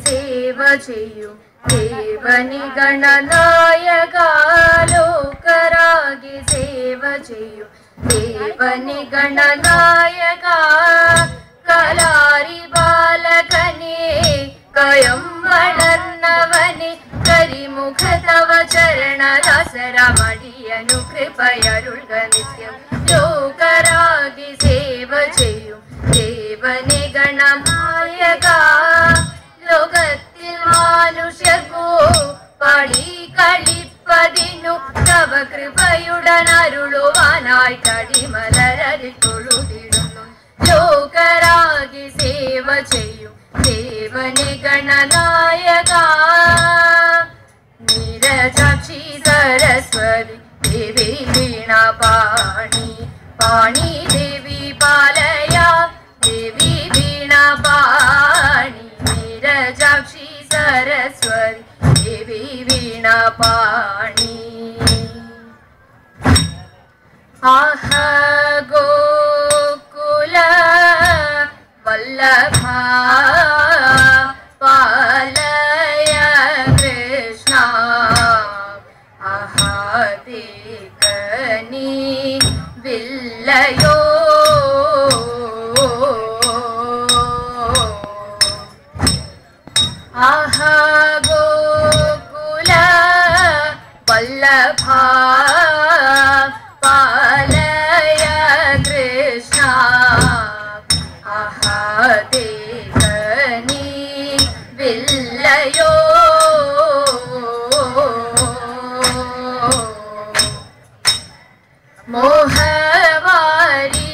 ಸೇವ ಚೆಯ್ಯು ದೇವನಿ ಗಣನಾಯಕ ಲೋಕರಾಗಿ ಸೇವ ಚೆಯ್ಯು ದೇವನಿ ಗಣನಾಯಕ ಕಲಾರಿ ಬಾಲಕನೇ ಕಯಂವಳನ್ನವನೇ ಕರಿಮುಖ ತವ ಚರಣ ದಾಸರ ಮಡಿಯನು ಕೃಪಯರುಳ್ಗ ನಿತ್ಯ ಲೋಕರಾಗಿ ಸೇವ ಚೆಯ್ಯು ದೇವನೇ ಗಣನಾಯಕ ലോകത്തിൽ മനുഷ്യർക്കു പടി കളിപ്പതിനു തവ കൃപയുടനരുളുവാനായി കടിമലരിൽ തൊഴുതിടുന്നു ലോകരാകി സേവ ചെയ്യും ദേവനെ ഗണനായക നീരജാക്ഷി സരസ്വതി ദേവി വീണ പാണി പാണി ദേവി പാലയ ദേവി വീണ പാണി നീരജാക്ഷി സരസ്വതി ദേവി വീണ പാണി ആഹ ഗോകുല വല്ലഭ പാലയ കൃഷ്ണ ആഹ ദേകനി വില്ലയോ ആഹ ഗോകുല വല്ലഭ പാലയ കൃഷ്ണ ആഹ ദേകനി വില്ലയോ മോഹവാരി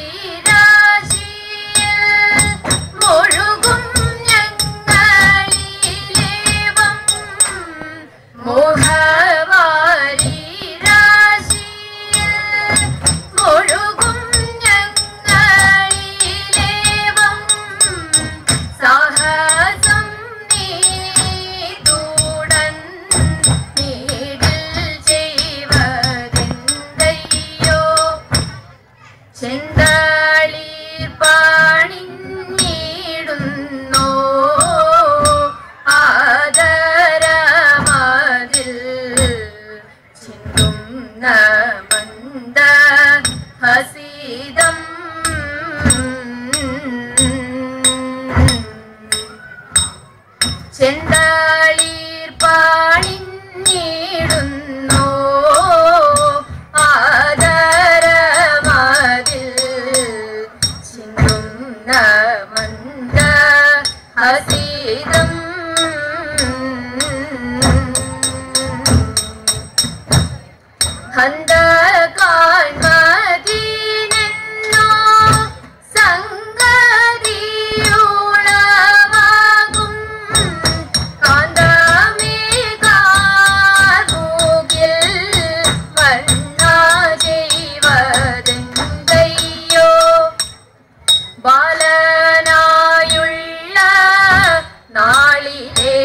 മോഹവാരി രാശിയിൽ മുഴുകും ഞങ്ങളിലേവം സാഹസം നീതുടൻ നീടിൽ ചെയ്വതെന്തയ്യോ ചെന്തളിർ പണിഞ്ഞിടുന്നോ മന്ദ ഹസീദം ചെന്തളിർ പണിഞ്ഞിടുന്നോ ആദരമതിൽ ചിന്തുന്ന മന്ദ ഹസീദം ഹന്ത കാൺമദീനെന്നോ സംഗതിയുളവാകും കാന്തമേകാർമുകിൽ വണ്ണ ചെയ്വതെന്തയ്യോ ബാലനായുള്ള നാളിലേ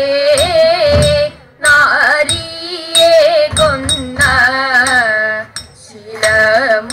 നാരിയെ കൊന്ന ശിലമൂലം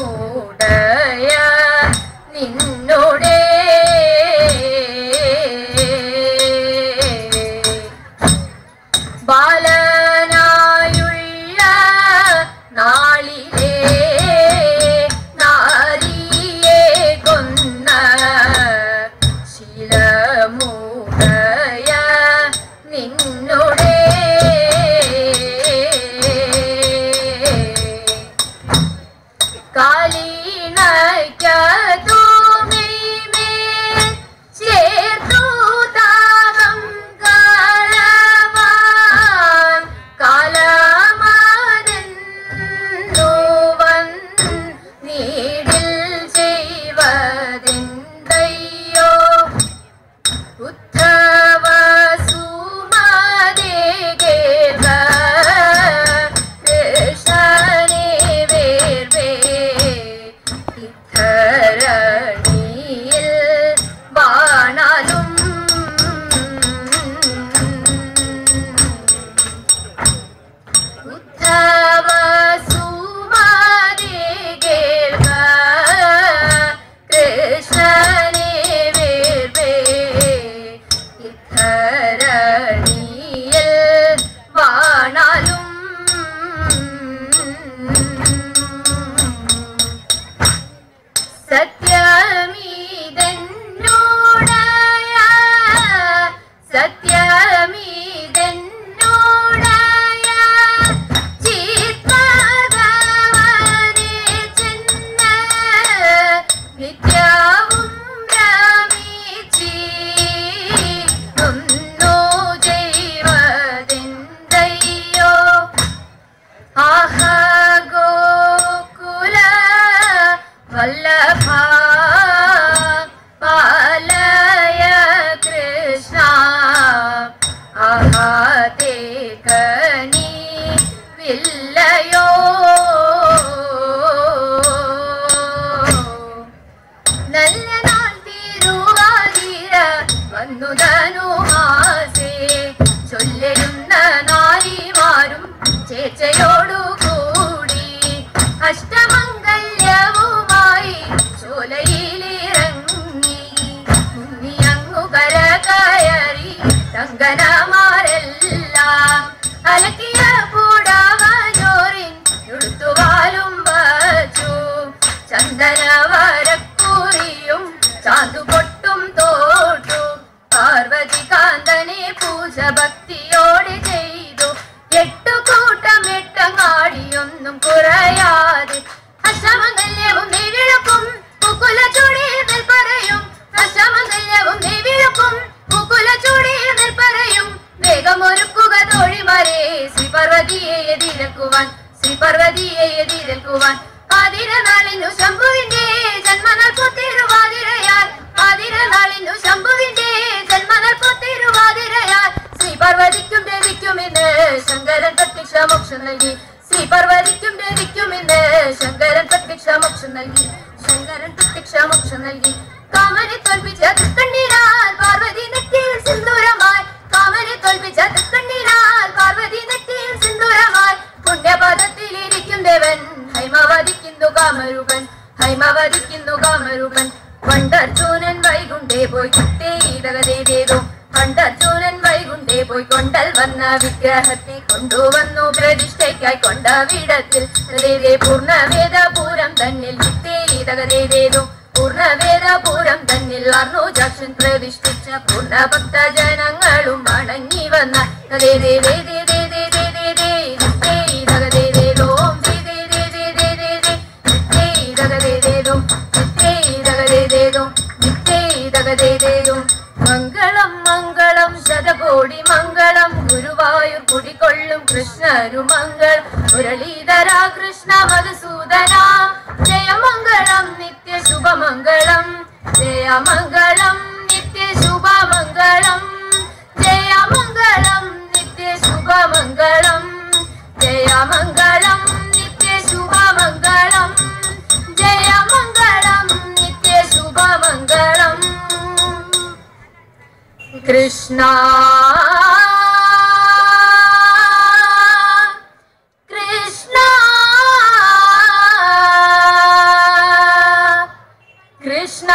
ചന്ദനവരക്കൂറിയും ചാന്തുപൊട്ടും തോട്ടു പാർവതി കാന്തനെ പൂജ ഭക്തിയോടെ ചെയ്തു 8 കൂട്ടം 8 അങ്ങാടിയൊന്നും കുറയാതെ അഷ്ടമംഗല്യവും നെയ്വിളക്കും മുക്കുല ചൂടിയിൽ നെൽപ്പറയും അഷ്ടമംഗല്യവും നെയ്വിളക്കും മുക്കുല ചൂടിയിൽ നെൽപ്പറയും വേഗമൊരുക്കുക തോഴിമാരെ ശ്രീ പാർവതിയെ എതിരേൽക്കുവാൻ ശ്രീ പാർവതിയെ എതിരേൽക്കുവാൻ ആതിരനാളിനു ശംഭുവിന്റെ ജന്മനാൾ പൊത്തിരുവാതിരയാൽ ആതിരനാളിനു ശംഭുവിന്റെ ജന്മനാൾ പൊത്തിരുവാതിരയാൽ ശ്രീ പാർവതിക്കും ദേവിക്കും ഇന്ന് ശങ്കരൻ പ്രത്യക്ഷ മോക്ഷം നൽകി ശ്രീ പാർവതിക്കും ദേവിക്കും ഇന്ന് ശങ്കരൻ പ്രത്യക്ഷ മോക്ഷം നൽകി ശങ്കരൻ പ്രത്യക്ഷ മോക്ഷം നൽകി കാമനെ തോൽപ്പിച്ച തൃക്കണ്ണീരാൽ പാർവതി നെറ്റിയിൽ സിന്ദൂരമായി കാമനെ തോൽപ്പിച്ച തൃക്കണ്ണീരാൽ പാർവതി നെറ്റിയിൽ സിന്ദൂരമായി പുണ്യപാദത്തിലിരിക്കും ദേവൻ ഹൈമവതിക്കുന്നു കാമരൂപൻ ഹൈമവതിക്കുന്നു കാമരൂപൻ പണ്ടർജുനൻ വൈകുണ്ഠേ പോയി കുട്ടേതകതേതേതോ പണ്ടർജുനൻ വൈകുണ്ഠേ പോയി കൊണ്ടൽ വന്ന വിഗ്രഹത്തെ കൊണ്ടുവന്നു പ്രതിഷ്ഠയ്ക്കായി കൊണ്ട വിടത്തിൽ പൂർണ്ണവേദപൂരം തന്നിൽ വിത്തേതകതേതേതോ പൂർണ്ണവേദപൂരം തന്നിൽ അർണുജാക്ഷൻ പ്രതിഷ്ഠിച്ച പൂർണ്ണ ഭക്തജനങ്ങളും മടങ്ങി വന്ന മംഗളം മംഗളം ശതകോടി മംഗളം ഗുരുവായൂർ കുടികൊള്ളും കൃഷ്ണരു മംഗളം മുരളീധര കൃഷ്ണ മധുസൂദന ജയമംഗളം നിത്യ ശുഭമംഗളം ജയമംഗളം നിത്യ ശുഭമംഗളം ജയമംഗളം നിത്യ ശുഭമംഗളം ജയമംഗളം നിത്യ ശുഭമംഗളം ജയമംഗളം നിത്യ ശുഭമംഗളം കൃഷ്ണ കൃഷ്ണ കൃഷ്ണ